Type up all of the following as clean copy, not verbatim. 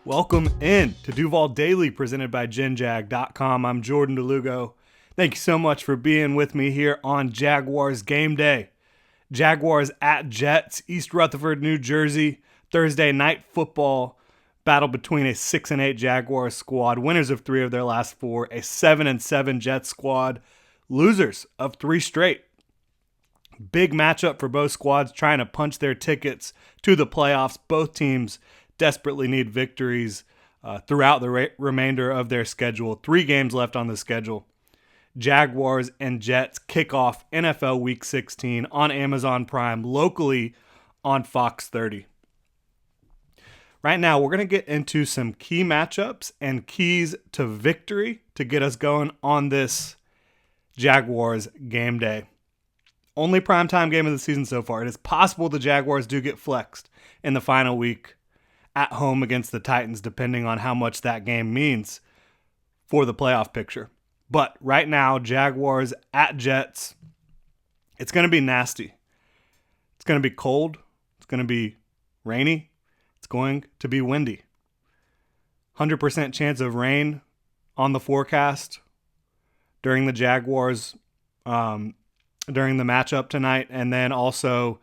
Welcome in to Duval Daily, presented by GenJag.com. I'm Jordan Lugo. Thank you so much for being with me here on Jaguars game day. Jaguars at Jets, East Rutherford, New Jersey. Thursday night football battle between a 6-8 Jaguars squad, winners of 3 of their last 4, a 7-7 Jets squad, losers of 3 straight. Big matchup for both squads trying to punch their tickets to the playoffs. Both teams desperately need victories throughout the remainder of their schedule. 3 games left on the schedule. Jaguars and Jets kick off NFL Week 16 on Amazon Prime, locally on Fox 30. Right now, we're going to get into some key matchups and keys to victory to get us going on this Jaguars game day. Only primetime game of the season so far. It is possible the Jaguars do get flexed in the final week at home against the Titans, depending on how much that game means for the playoff picture. But right now, Jaguars at Jets, it's going to be nasty. It's going to be cold. It's going to be rainy. It's going to be windy. 100% chance of rain on the forecast during the Jaguars, during the matchup tonight. And then also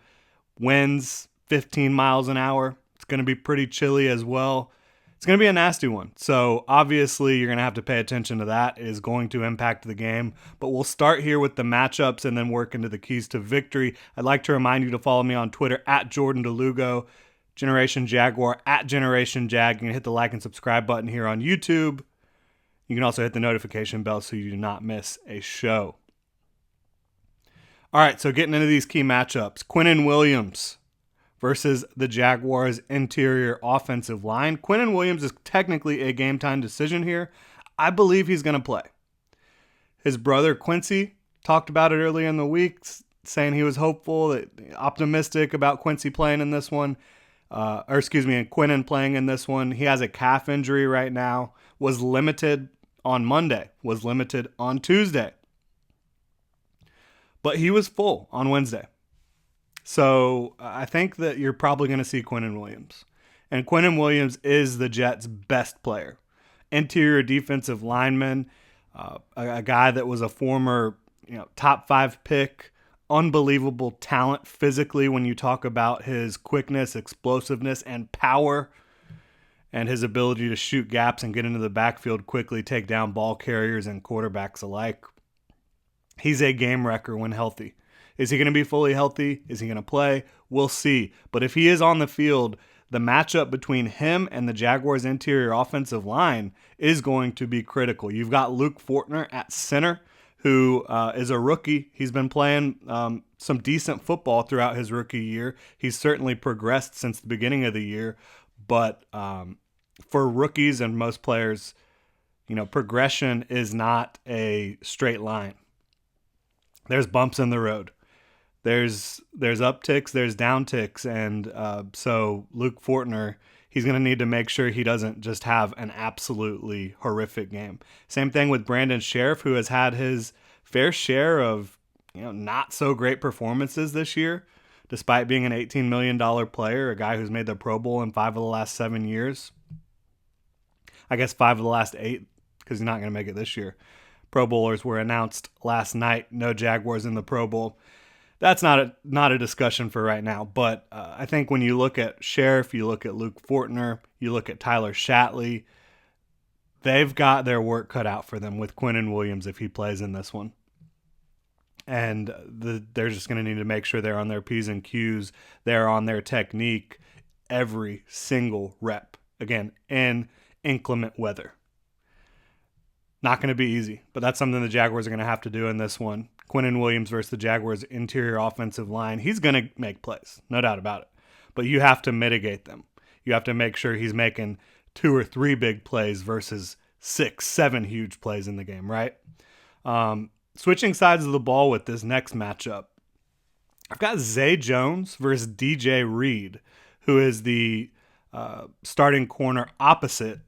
winds 15 miles an hour. It's going to be pretty chilly as well. It's going to be a nasty one. So obviously you're going to have to pay attention to that. It is going to impact the game. But we'll start here with the matchups and then work into the keys to victory. I'd like to remind you to follow me on Twitter at Jordan DeLugo, Generation Jaguar at Generation Jag. You can hit the like and subscribe button here on YouTube. You can also hit the notification bell so you do not miss a show. All right, so getting into these key matchups. Quinnen Williams versus the Jaguars' interior offensive line. Quinnen Williams is technically a game-time decision here. I believe he's going to play. His brother Quincy talked about it earlier in the week, saying he was hopeful, optimistic about Quincy playing in this one. And Quinnen playing in this one. He has a calf injury right now, was limited on Monday, was limited on Tuesday. But he was full on Wednesday. So I think that you're probably going to see Quinnen Williams. And Quinnen Williams is the Jets' best player. Interior defensive lineman, a guy that was a former top 5 pick, unbelievable talent physically when you talk about his quickness, explosiveness, and power, and his ability to shoot gaps and get into the backfield quickly, take down ball carriers and quarterbacks alike. He's a game wrecker when healthy. Is he going to be fully healthy? Is he going to play? We'll see. But if he is on the field, the matchup between him and the Jaguars' interior offensive line is going to be critical. You've got Luke Fortner at center, who is a rookie. He's been playing some decent football throughout his rookie year. He's certainly progressed since the beginning of the year. But for rookies and most players, progression is not a straight line. There's bumps in the road. There's upticks, there's downticks, and so Luke Fortner, he's going to need to make sure he doesn't just have an absolutely horrific game. Same thing with Brandon Sheriff, who has had his fair share of not so great performances this year, despite being an $18 million player, a guy who's made the Pro Bowl in 5 of the last 7 years. I guess 5 of the last 8, because he's not going to make it this year. Pro Bowlers were announced last night. No Jaguars in the Pro Bowl. That's not a discussion for right now. But I think when you look at Sheriff, you look at Luke Fortner, you look at Tyler Shatley, they've got their work cut out for them with Quinnen Williams if he plays in this one. And they're just going to need to make sure they're on their P's and Q's. They're on their technique every single rep. Again, in inclement weather. Not going to be easy, but that's something the Jaguars are going to have to do in this one. Quinnen Williams versus the Jaguars' interior offensive line. He's going to make plays, no doubt about it. But you have to mitigate them. You have to make sure he's making 2 or 3 big plays versus 6, 7 huge plays in the game, right? Switching sides of the ball with this next matchup, I've got Zay Jones versus DJ Reed, who is the starting corner opposite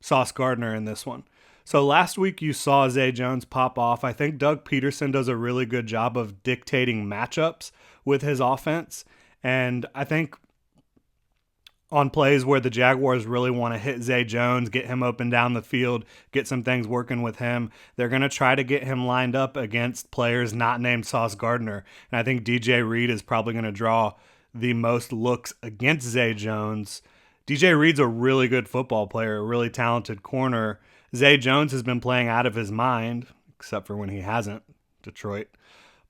Sauce Gardner in this one. So last week you saw Zay Jones pop off. I think Doug Peterson does a really good job of dictating matchups with his offense. And I think on plays where the Jaguars really want to hit Zay Jones, get him open down the field, get some things working with him. They're going to try to get him lined up against players not named Sauce Gardner. And I think DJ Reed is probably going to draw the most looks against Zay Jones. DJ Reed's a really good football player, a really talented corner. Zay Jones has been playing out of his mind, except for when he hasn't, Detroit.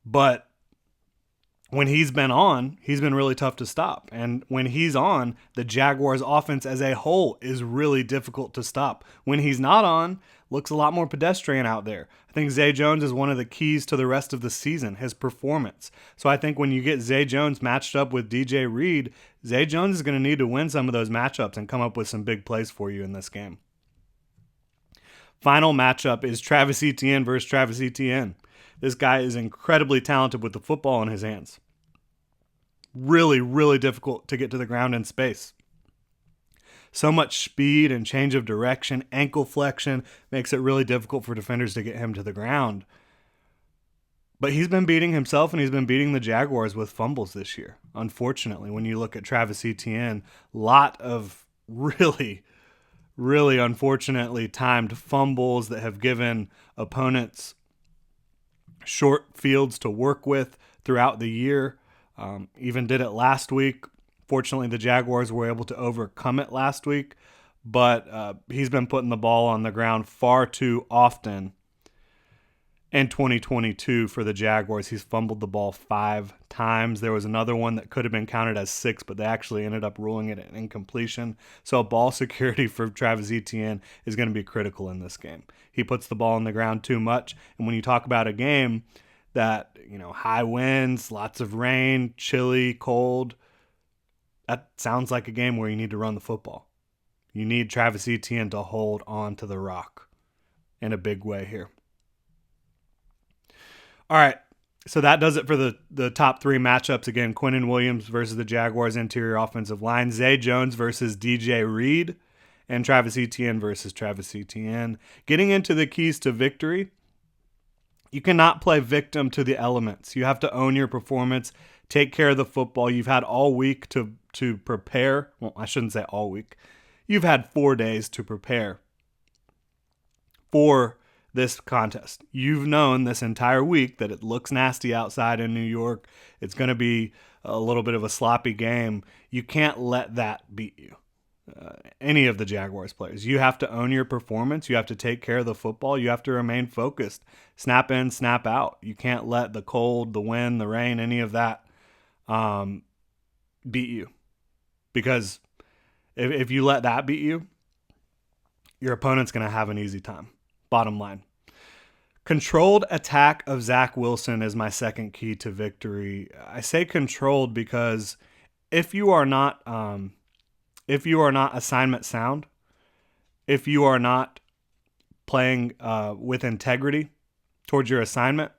But when he's been really tough to stop. And when he's on, the Jaguars offense as a whole is really difficult to stop. When he's not on, looks a lot more pedestrian out there. I think Zay Jones is one of the keys to the rest of the season, his performance. So I think when you get Zay Jones matched up with DJ Reed, Zay Jones is going to need to win some of those matchups and come up with some big plays for you in this game. Final matchup is Travis Etienne versus Travis Etienne. This guy is incredibly talented with the football in his hands. Really, really difficult to get to the ground in space. So much speed and change of direction, ankle flexion, makes it really difficult for defenders to get him to the ground. But he's been beating himself and he's been beating the Jaguars with fumbles this year. Unfortunately, when you look at Travis Etienne, lot of really, really unfortunately timed fumbles that have given opponents short fields to work with throughout the year. Even did it last week. Fortunately, the Jaguars were able to overcome it last week, but he's been putting the ball on the ground far too often in 2022 for the Jaguars. He's fumbled the ball 5 times. There was another one that could have been counted as 6, but they actually ended up ruling it an incompletion. So ball security for Travis Etienne is going to be critical in this game. He puts the ball on the ground too much. And when you talk about a game that, high winds, lots of rain, chilly, cold, that sounds like a game where you need to run the football. You need Travis Etienne to hold on to the rock in a big way here. All right, so that does it for the top 3 matchups. Again, Quinnen Williams versus the Jaguars interior offensive line, Zay Jones versus DJ Reed, and Travis Etienne versus Travis Etienne. Getting into the keys to victory, you cannot play victim to the elements. You have to own your performance, take care of the football. You've had all week to prepare. Well, I shouldn't say all week. You've had 4 days to prepare for this contest. You've known this entire week that it looks nasty outside in New York. It's going to be a little bit of a sloppy game. You can't let that beat you. Any of the Jaguars players. You have to own your performance. You have to take care of the football. You have to remain focused. Snap in, snap out. You can't let the cold, the wind, the rain, any of that beat you. Because if you let that beat you, your opponent's going to have an easy time. Bottom line. Controlled attack of Zach Wilson is my second key to victory. I say controlled because if you are not assignment sound, if you are not playing with integrity towards your assignment,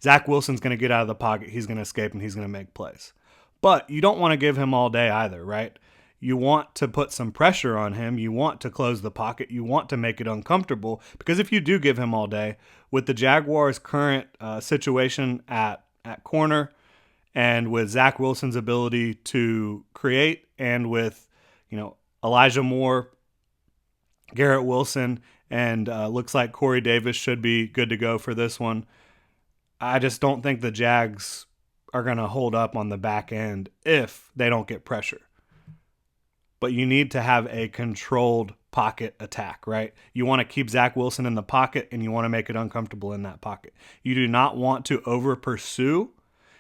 Zach Wilson's going to get out of the pocket. He's going to escape and he's going to make plays. But you don't want to give him all day either, right? You want to put some pressure on him. You want to close the pocket. You want to make it uncomfortable, because if you do give him all day, with the Jaguars' current situation at corner, and with Zach Wilson's ability to create, and with Elijah Moore, Garrett Wilson, and looks like Corey Davis should be good to go for this one, I just don't think the Jags are going to hold up on the back end if they don't get pressure. But you need to have a controlled pocket attack, right? You want to keep Zach Wilson in the pocket, and you want to make it uncomfortable in that pocket. You do not want to over pursue.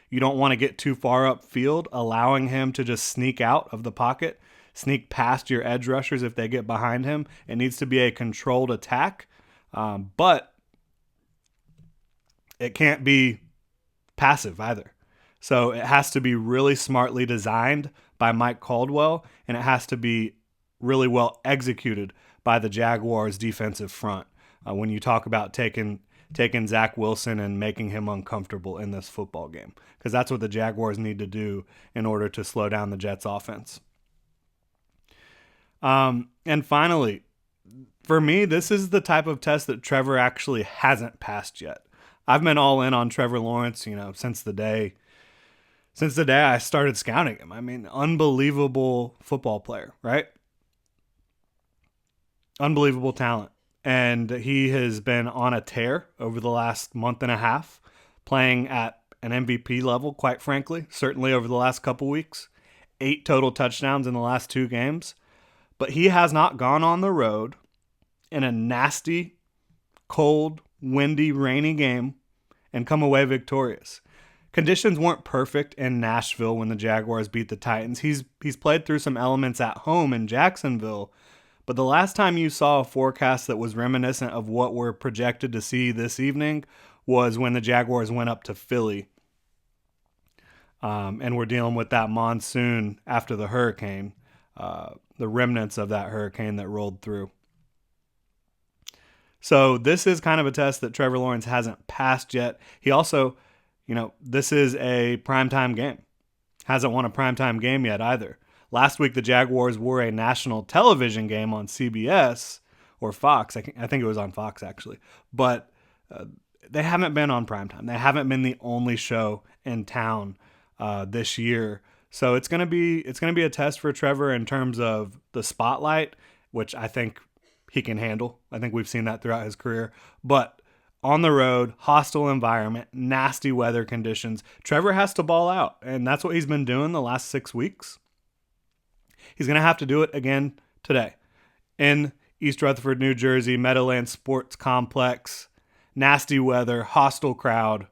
You don't want to get too far upfield, allowing him to just sneak out of the pocket, sneak past your edge rushers if they get behind him. It needs to be a controlled attack, but it can't be passive either. So it has to be really smartly designed by Mike Caldwell, and it has to be really well executed by the Jaguars' defensive front when you talk about taking Zach Wilson and making him uncomfortable in this football game, because that's what the Jaguars need to do in order to slow down the Jets' offense. And finally, for me, this is the type of test that Trevor actually hasn't passed yet. I've been all in on Trevor Lawrence, since the day since the day I started scouting him. I mean, unbelievable football player, right? Unbelievable talent. And he has been on a tear over the last month and a half, playing at an MVP level, quite frankly, certainly over the last couple weeks. 8 total touchdowns in the last 2 games. But he has not gone on the road in a nasty, cold, windy, rainy game and come away victorious. Conditions weren't perfect in Nashville when the Jaguars beat the Titans. He's played through some elements at home in Jacksonville, but the last time you saw a forecast that was reminiscent of what we're projected to see this evening was when the Jaguars went up to Philly. And we're dealing with that monsoon after the hurricane, the remnants of that hurricane that rolled through. So this is kind of a test that Trevor Lawrence hasn't passed yet. He also, this is a primetime game. Hasn't won a primetime game yet either. Last week, the Jaguars were a national television game on CBS or Fox. I think it was on Fox, actually. But they haven't been on primetime. They haven't been the only show in town this year. So it's gonna be a test for Trevor in terms of the spotlight, which I think he can handle. I think we've seen that throughout his career. But on the road, hostile environment, nasty weather conditions, Trevor has to ball out, and that's what he's been doing the last 6 weeks. He's going to have to do it again today in East Rutherford, New Jersey, Meadowlands Sports Complex. Nasty weather, hostile crowd.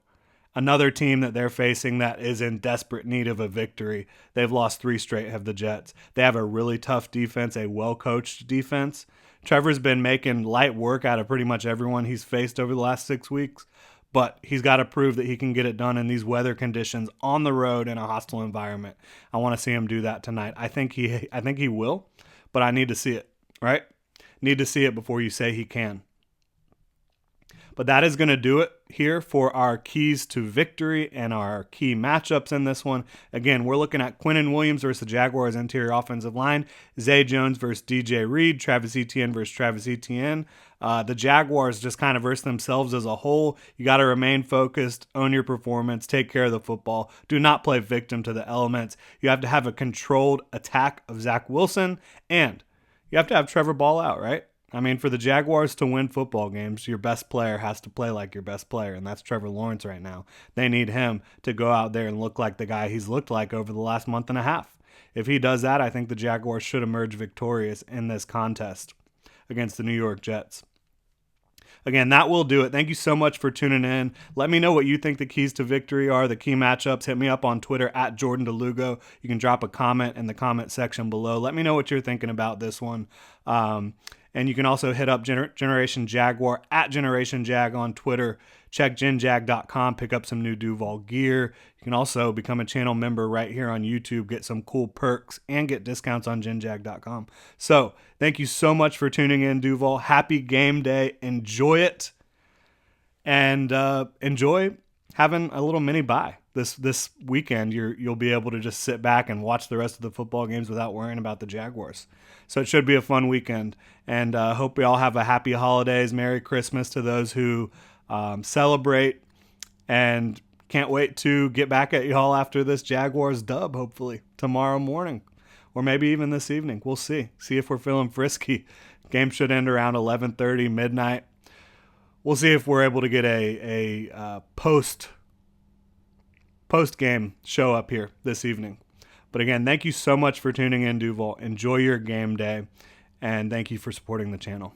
Another team that they're facing that is in desperate need of a victory. They've lost 3 straight, have the Jets. They have a really tough defense, a well-coached defense. Trevor's been making light work out of pretty much everyone he's faced over the last 6 weeks, but he's got to prove that he can get it done in these weather conditions on the road in a hostile environment. I want to see him do that tonight. I think he will, but I need to see it, right? Need to see it before you say he can. But that is going to do it here for our keys to victory and our key matchups in this one. Again, we're looking at Quinnen Williams versus the Jaguars interior offensive line, Zay Jones versus DJ Reed, Travis Etienne versus Travis Etienne. The Jaguars just kind of versus themselves as a whole. You got to remain focused, own your performance, take care of the football. Do not play victim to the elements. You have to have a controlled attack of Zach Wilson, and you have to have Trevor ball out, right? I mean, for the Jaguars to win football games, your best player has to play like your best player, and that's Trevor Lawrence right now. They need him to go out there and look like the guy he's looked like over the last month and a half. If he does that, I think the Jaguars should emerge victorious in this contest against the New York Jets. Again, that will do it. Thank you so much for tuning in. Let me know what you think the keys to victory are, the key matchups. Hit me up on Twitter at Jordan DeLugo. You can drop a comment in the comment section below. Let me know what you're thinking about this one. And you can also hit up Generation Jaguar at Generation Jag on Twitter. Check genjag.com, pick up some new Duval gear. You can also become a channel member right here on YouTube, get some cool perks, and get discounts on genjag.com. So thank you so much for tuning in, Duval. Happy game day. Enjoy it. And enjoy having a little mini bye. This weekend, you'll be able to just sit back and watch the rest of the football games without worrying about the Jaguars. So it should be a fun weekend. And hope we all have a happy holidays. Merry Christmas to those who celebrate. And can't wait to get back at y'all after this Jaguars dub, hopefully, tomorrow morning. Or maybe even this evening. We'll see. See if we're feeling frisky. Game should end around 11:30, midnight. We'll see if we're able to get a post-game show up here this evening. But again, thank you so much for tuning in, Duval. Enjoy your game day, and thank you for supporting the channel.